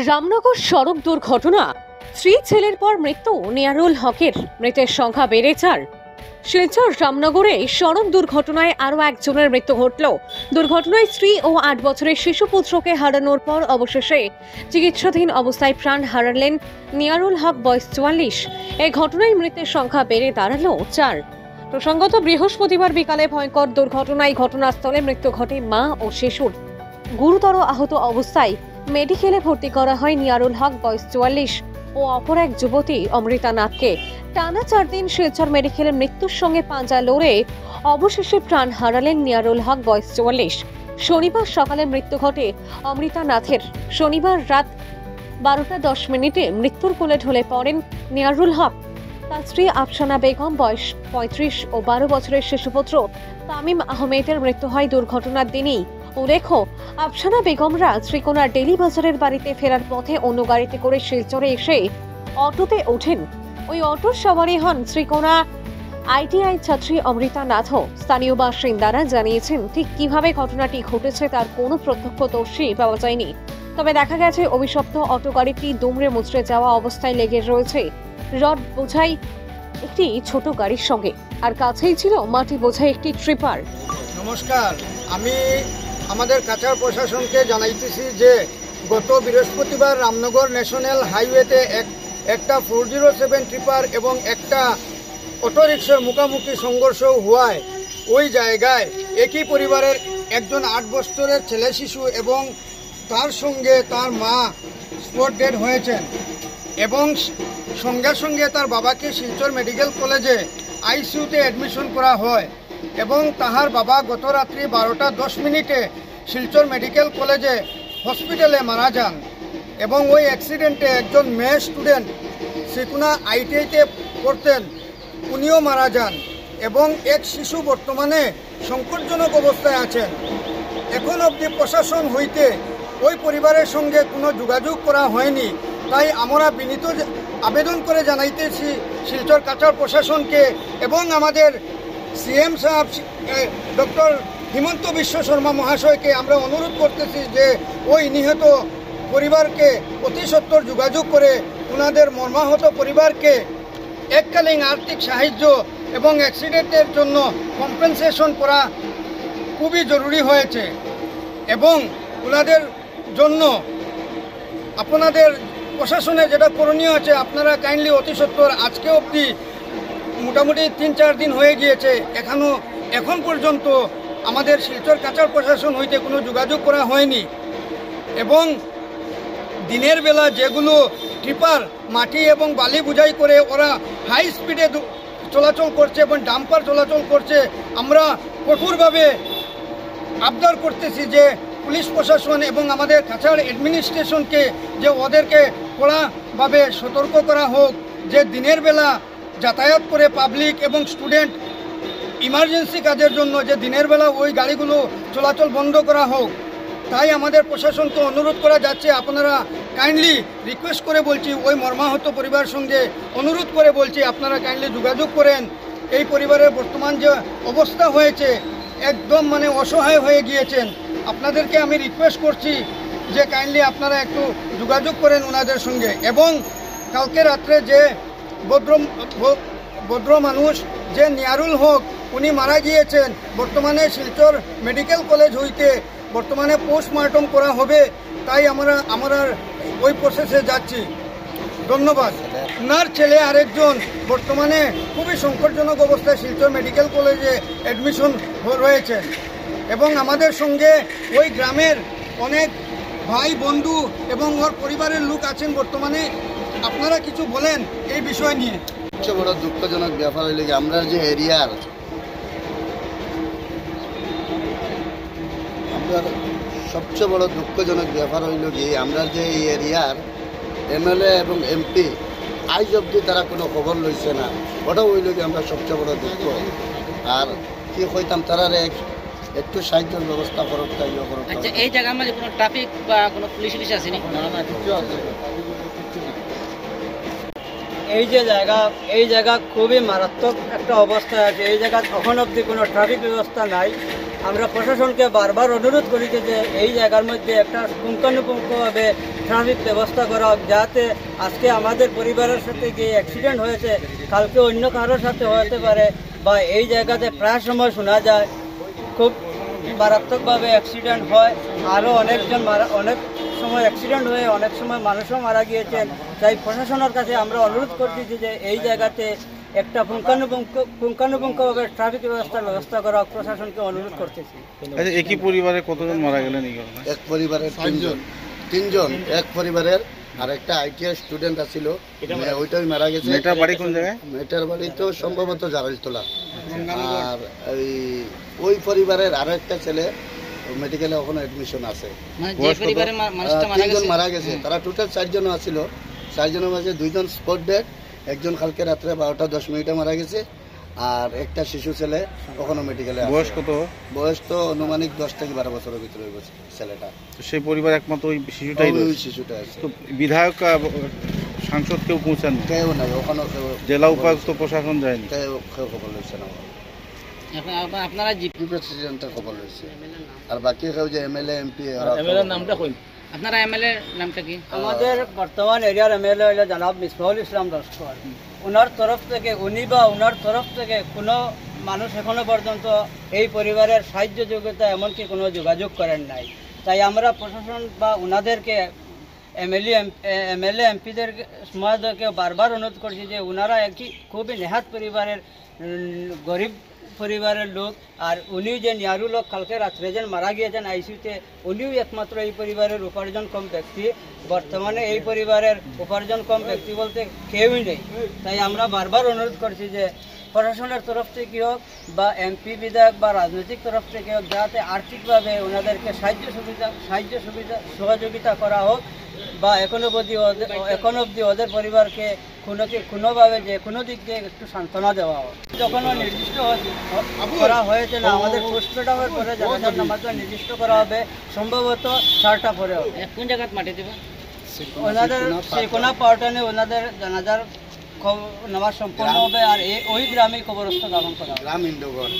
রামনগর সড়ক দুর্ঘটনা, স্ত্রী ছেলের পর মৃত্যু নিয়ারুল হকের। মৃতের সংখ্যা বেড়ে 4। শিলচর রামনগরে সড়ক দুর্ঘটনায় আরও একজনের মৃত্যু ঘটল। দুর্ঘটনায় স্ত্রী ও 8 বছরের শিশু পুত্রকে হারানোর পর অবশেষে চিকিৎসাধীন অবস্থায় প্রাণ হারালেন নিয়ারুল হক, বয়স 44। এই ঘটনায় মৃতের সংখ্যা বেড়ে দাঁড়ালো 4। প্রসঙ্গত বৃহস্পতিবার বিকালে ভয়ঙ্কর দুর্ঘটনায় ঘটনাস্থলে মৃত্যু ঘটে মা ও শিশুর। গুরুতর আহত অবস্থায় মেডিকেলে ভর্তি করা হয় নিয়ারুল হক, বয়স 44 ও অপর এক যুবতী অমৃতা নাথকে। টানা 4 দিন শিলচর মেডিকেলে মৃত্যুর সঙ্গে পাঞ্জা লড়ে অবশেষে প্রাণ হারালেন নিয়ারুল হক, বয়স 44। শনিবার সকালে মৃত্যু ঘটে অমৃতা নাথের। শনিবার রাত 12:10 মৃত্যুর কোলে ঢলে পড়েন নিয়ারুল হক। তার স্ত্রী আফসানা বেগম, বয়স 35 ও 12 বছরের শিশুপুত্র তামিম আহমেদের মৃত্যু হয় দুর্ঘটনার দিনই। উল্লেখ্য, আফসানা বেগমরা শ্রীকোনার ডেলি বাজারের বাড়িতে ফেরার পথে অন্য গাড়িতে করে শিলচরে এসে অটোতে ওঠেন। ওই অটোর সওয়ারি হন শ্রীকোনা আইটিআই ছাত্রী অমৃতা নাথ। স্থানীয় বাসিন্দারা জানিয়েছেন, ঠিক কিভাবে ঘটনাটি ঘটেছে তার কোনো প্রত্যক্ষদর্শী পাওয়া যায়নি। তবে দেখা গেছে অভিশপ্ত অটো গাড়িটি দুমড়ে মুচড়ে যাওয়া অবস্থায় লেগে রয়েছে রড বোঝাই একটি ছোট গাড়ির সঙ্গে, আর কাছেই ছিল মাটি বোঝাই একটি ট্রিপার। নমস্কার, আমি আমাদের কাছাড় প্রশাসনকে জানাইতেছি যে গত বৃহস্পতিবার রামনগর ন্যাশনাল হাইওয়েতে একটা 407 ট্রিপার এবং একটা অটোরিক্সার মুখোমুখি সংঘর্ষ হওয়ায় ওই জায়গায় একই পরিবারের একজন 8 বছরের ছেলে শিশু এবং তার সঙ্গে তার মা স্পট ডেড হয়েছেন এবং সঙ্গে সঙ্গে তার বাবাকে শিলচর মেডিকেল কলেজে আইসিইউতে অ্যাডমিশন করা হয় এবং তাহার বাবা গত রাত্রি 12:10 শিলচর মেডিকেল কলেজে হসপিটালে মারা যান এবং ওই অ্যাক্সিডেন্টে একজন মেয়ে স্টুডেন্ট শ্রীকোনা আইটিআইতে পড়তেন, উনিও মারা যান এবং এক শিশু বর্তমানে সংকটজনক অবস্থায় আছেন। এখন অবধি প্রশাসন হইতে ওই পরিবারের সঙ্গে কোনো যোগাযোগ করা হয়নি। তাই আমরা বিনীত আবেদন করে জানাইতেছি শিলচর কাছাড় প্রশাসনকে এবং আমাদের সিএম সাহেব ডক্টর হিমন্ত বিশ্ব শর্মা মহাশয়কে আমরা অনুরোধ করতেছি যে ওই নিহত পরিবারকে অতি সত্বর যোগাযোগ করে ওনাদের মর্মাহত পরিবারকে এককালীন আর্থিক সাহায্য এবং অ্যাক্সিডেন্টের জন্য কম্পেনসেশন করা খুবই জরুরি হয়েছে এবং ওনাদের জন্য আপনাদের প্রশাসনে যেটা করণীয় আছে আপনারা কাইন্ডলি অতি সত্বর, আজকে অবধি মোটামুটি 3-4 দিন হয়ে গিয়েছে, এখন পর্যন্ত আমাদের শিলচর কাছাড় প্রশাসন হইতে কোনো যোগাযোগ করা হয়নি এবং দিনের বেলা যেগুলো ট্রিপার মাটি এবং বালি বোঝাই করে ওরা হাই স্পিডে চলাচল করছে এবং ডাম্পার চলাচল করছে, আমরা কঠোরভাবে আবদার করতেছি যে পুলিশ প্রশাসন এবং আমাদের কাছাড় অ্যাডমিনিস্ট্রেশনকে যে ওদেরকে কড়াভাবে সতর্ক করা হোক যে দিনের বেলা যাতায়াত করে পাবলিক এবং স্টুডেন্ট ইমার্জেন্সি কাজের জন্য যে দিনের বেলা ওই গাড়িগুলো চলাচল বন্ধ করা হোক। তাই আমাদের প্রশাসনকে অনুরোধ করা যাচ্ছে, আপনারা কাইন্ডলি রিকোয়েস্ট করে বলছি, ওই মর্মাহত পরিবার সঙ্গে অনুরোধ করে বলছি আপনারা কাইন্ডলি যোগাযোগ করেন। এই পরিবারের বর্তমান যে অবস্থা হয়েছে একদম অসহায় হয়ে গিয়েছেন। আপনাদেরকে আমি রিকোয়েস্ট করছি যে কাইন্ডলি আপনারা একটু যোগাযোগ করেন ওনাদের সঙ্গে। এবং কালকে রাত্রে যে ভদ্র মানুষ যে নিয়ারুল হক উনি মারা গিয়েছেন, বর্তমানে শিলচর মেডিকেল কলেজ হইতে বর্তমানে পোস্টমর্টম করা হবে, তাই আমরা ওই প্রসেসে যাচ্ছি। ধন্যবাদ। ওনার ছেলে আরেকজন বর্তমানে খুবই সংকটজনক অবস্থায় শিলচর মেডিকেল কলেজে অ্যাডমিশন রয়েছেন এবং আমাদের সঙ্গে ওই গ্রামের অনেক ভাই বন্ধু এবং ওর পরিবারের লোক আছেন বর্তমানে। আপনারা কিছু বলেন এই বিষয় নিয়ে। সবচেয়ে বড় দুঃখজনক ব্যাপার হইল কি আমরা যে এরিয়ার সবচেয়ে বড় দুঃখজনক ব্যাপার হইল কি আমরা যে এই এরিয়ার এমএলএ এবং এমপি আজ অবধি তারা কোনো খবর লইছে না। ওটাও হইল কি আমরা সবচেয়ে বড় দুঃখ। আর কি হইতাম তারা একটু সাহায্যের ব্যবস্থা করুক। আচ্ছা, এই জায়গার মধ্যে কোনো ট্রাফিক বা কোনো পুলিশ আসেনি? না, কিছু আছে। এই জায়গা খুবই মারাত্মক একটা অবস্থায় আছে। এই জায়গা এখন অবধি কোনো ট্রাফিক ব্যবস্থা নাই। আমরা প্রশাসনকে বারবার অনুরোধ করি যে এই জায়গার মধ্যে একটা পুঙ্খানুপুঙ্খভাবে ট্রাফিক ব্যবস্থা করা হোক, যাতে আজকে আমাদের পরিবারের সাথে গিয়ে অ্যাক্সিডেন্ট হয়েছে, কালকে অন্য কারোর সাথে হতে পারে, বা এই জায়গাতে প্রায় সময় শোনা যায় খুব মারাত্মকভাবে অ্যাক্সিডেন্ট হয়। আরও অনেকজন অনেক সময় অ্যাক্সিডেন্ট হয়ে অনেক সময় মানুষও মারা গিয়েছেন। তাই প্রশাসনের কাছে আমরা অনুরোধ করতেছি যে এই জায়গাতে একটা পুঙ্খানুপুঙ্খভাবে ট্রাফিক ব্যবস্থা করা প্রশাসনকে অনুরোধ করতেছি। আচ্ছা, একই পরিবারে কতজন মারা গেলেন এই ঘটনায়? এক পরিবারের তিনজন এক পরিবারের, আর একটা আইটিআই স্টুডেন্ট আছিল, ওইটাই মারা গেছে। মেয়েটার বাড়ি কোন জায়গায়? মেয়েটার বাড়ি তো সম্ভবত জারাইলতলা। আর ওই পরিবারের আরো একটা ছেলে মেডিকেলে ওখানে অ্যাডমিশন আছে। মানে যে পরিবারের মানুষটা মারা তিনজন গেছে মারা গেছে, তারা টোটাল 4 জন আছিল। 4 জনের মাঝে 2 জন স্পট ডেড, একজন কালকে রাত্রে 12:10 মারা গেছে, আর একটা শিশু ছেলে ওখানে মেডিকেলে আছে। বয়স কত? বয়স তো আনুমানিক 10 থেকে 12 বছরের ভিতরে ছেলেটা। তো সেই পরিবার একমাত্র ওই শিশুটাই ওই রয়েছে। শিশুটা আছে। তো বিধায়ক সাংসদ কেউ পৌঁছান? কেউ নাই ওখানে, জেলা উপায়ুক্ত প্রশাসন যায়নি? কেউ খবর লইছে না। এখন আপনারা জিপি প্রেসিডেন্টের খবর লইছে, আর বাকি কেউ যে এমএলএ এমপি নামটা কই? আপনারা এমএলএ নামটা কি? আমাদের বর্তমান এরিয়ার এমএলএ হলো জনাব মিসবাহুল ইসলাম লস্কর। ওনার তরফ থেকে ওনার তরফ থেকে কোনো মানুষ এখনো পর্যন্ত এই পরিবারের সাহায্য যোগ্যতা এমনকি কোনো যোগাযোগ করেন নাই। তাই আমরা প্রশাসন বা ওনাদেরকে এমএলএ এমপিদের সমাজকে বারবার অনুরোধ করছি যে ওনারা একই খুবই নেহাত পরিবারের গরিব পরিবারের লোক, আর উনি যে নিয়ারু লোক কালকে রাত্রে যেন মারা গিয়েছেন আইসিউতে, উনিও একমাত্র এই পরিবারের উপার্জন কম ব্যক্তি। বর্তমানে এই পরিবারের উপার্জন কম ব্যক্তি বলতে কেউই নেই। তাই আমরা বারবার অনুরোধ করছি যে প্রশাসনের তরফ থেকে হোক বা এমপি বিধায়ক বা রাজনৈতিক তরফ থেকে হোক, যাতে আর্থিকভাবে ওনাদেরকে সহযোগিতা করা হোক, বা এখন অবধি ওদের পরিবারকে কোনোভাবে যে কোনো দিক দিয়ে একটু সান্ত্বনা দেওয়া হোক। যখনও নির্দিষ্ট করা হয়েছে না, আমাদের পোস্টমর্টমের পরে জানাজার নামাজটা নির্দিষ্ট করা হবে, সম্ভবত 4টা পরে হবে। কোন জায়গায় মাটি দেবে? ওনাদের সেকোনা পার্টনে ওনাদের জানাজার নামাজ সম্পন্ন হবে, আর ওই গ্রামেই কবরস্থ দাফন করা হবে। গ্রাম ইন্দোগড়।